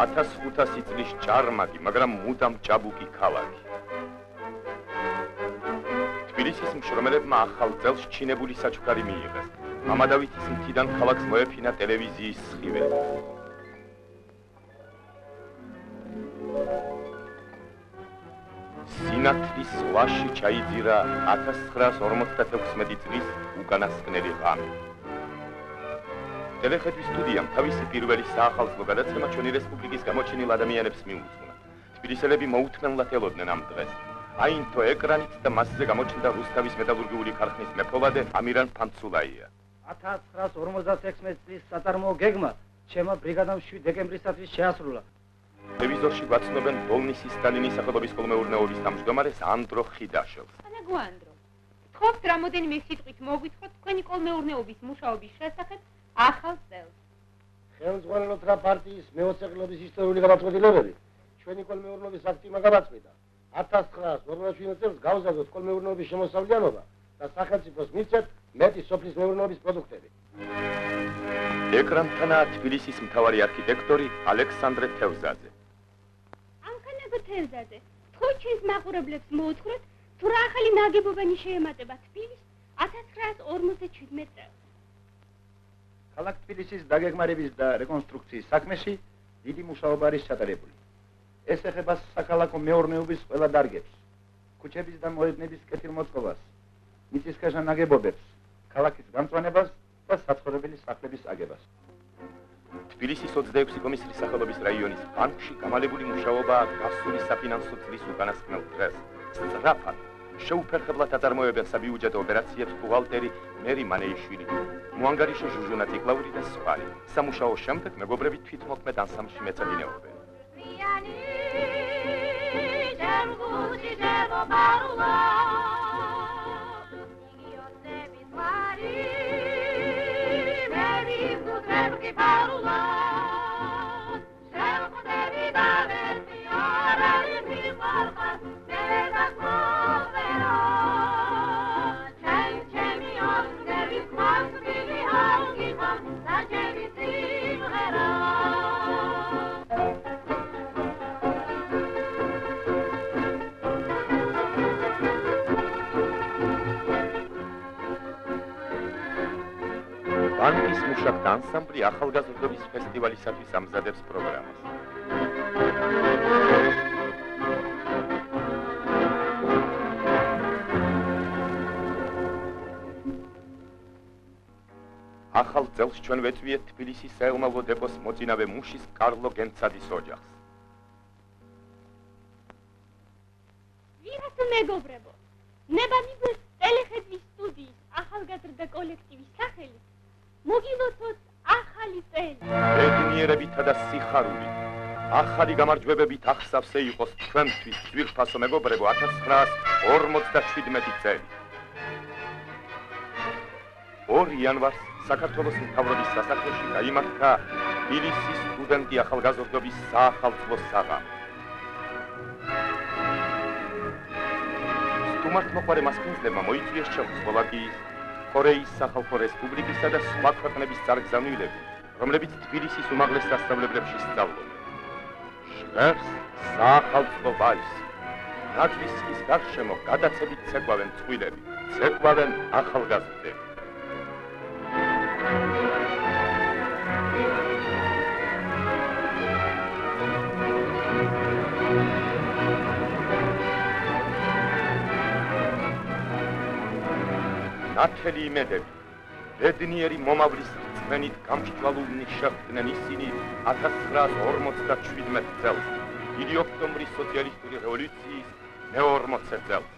1500 წლის ჭარმაგი, მაგრამ მუდამ ჭაბუკი ქალაქი. თბილისის მშრომელებმა ახალ წელს ჩინებული საჩუქარი მიიღეს. მამადავითის მთიდან ქალაქს მოეფინა ტელევიზიის სხივები. სინათლის ზღვაში ჩაიძირა 1956 წლის უკანასკნელი ღამე. ტელეხედვის სტუდიამ თავისი პირველი საახალწლო გადაცემა ჩვენი რესპუბლიკის გამოჩენილ ადამიანებს მიუძღვნა. თბილისელები მოუთმენლად ელოდნენ ამ დღეს. აინთო ეკრანით და მასზე გამოჩნდა რუსთავის მეტალურგიული ქარხნის მეფოვადე ამირან ფანცულაია. 1956 წლის საწარმოო გეგმა ჩემო ბრიგადამ 7 დეკემბრისათვის შეასრულა. ტელევიზორში გვაცნობენ ბოლნისის სტალინის სახელობის კოლმეურნეობის თავმჯდომარეს ანდრო ხიდაშოვს. ანაგო ანდრო, გთხოვთ რამოდენიმე სიტყვით მოგვითხროთ თქვენი კოლმეურნეობის მუშაობის შესახებ ახალ წელს. ხელმძღვანელობთ რა პარტიის მეოცეყლობის ისტორიული გადაწყვეტილებები ჩვენი კოლმეურნეობის აქტივმა გადაწყვიტა. 1947 წელს გავზადოთ კოლმეურნეობის შემოსავლიანობა და სახელმწიფოს მიცეთ მეტი სოფლის მეურნეობის პროდუქტები. ეკრანთანაა თბილისის მთავარი არქიტექტორი ალექსანდრე თევზაძე. ამხანაგო თევზაძე, თქვენ ჩვენს მაყურებლებს მოუთხროთ, თუ რა ახალი ნაგებობანი შეემატება თბილისს 1957 წელს. ქალაქ თბილისის დაგეგმარების და რეკონსტრუქციის საქმეში დიდი მუშაობა არის ჩატარებული. ეს ეხება საქალაქო მეურნეობის ყველა დარგებს, ქუჩების და მოედნების კეთილმოწყობას, მიწისქვეშა ნაგებობებს, ქალაქის გამწვანებას და საცხოვრებელი სახლების აგებას. თბილისის 26 კომისრის სახელობის რაიონის ბანკში გამალებული მუშაობაა გასული საფინანსო წლის უკანასკნელ დღეს. სწრაფად შეუფერხებლად აწარმოებენ საბიუჯეტო ოპერაციებს ბუღალტერი მერი მანეიშვილი, მოანგარიშე ჟუჟუნა ტიკლაური და სხვანი. სამუშაო შემდეგ მეგობრები თვითმოქმედ ანსამბლში მეწადინეობენ. ბანკის მუშაკთა ანსამბლი ახალგაზრდობის ფესტივალისათვის ამზადებს პროგრამას. ახალ წელს ჩვენ ვეწვიეთ თბილისის საელმალო დეპოს მოწინავე მუშის კარლო გენცადის ოჯახს. ვიღაც მეგობრებო, ნება მიგვეს ტელეხედვის სტუდიის ახალგაზრდა კოლექტივის სახელით მოგილოცოთ ახალი წელი. ბედნიერებითა და სიხარულით, ახალი გამარჯვებებით ახსავსე იყოს თქვენთვის ძვირფასო მეგობრებო 1957 წელი. 2 იანვარს საქართველოს მთავრობის სასახლეში გაიმართა თბილისის სტუდენტი ახალგაზრდობის საახალწლო საღამო. სტუმართმოყვარე მასპინძლებმა მოიწვიეს ჩეხოსლოვაკიის, კორეის სახალხო რესპუბლიკისა და სხვა ქვეყნების წარგზავნილები, რომლებიც თბილისის უმაღლეს სასწავლებლებში სწავლობდნენ. ჟღერს საახალწლო ვალსი. ნაძვისის გარშემო გადაცებით ცეკვავენ წყვილები, ცეკვავენ ახალგაზრდები. ნათელი იმედები, ბედნიერი მომავლის რწმენით გამსჭვალულნი შეხვდნენ ისინი 1957 წელს, დიდი ოქტომბრის სოციალისტური რევოლუციის მე-40 წელს.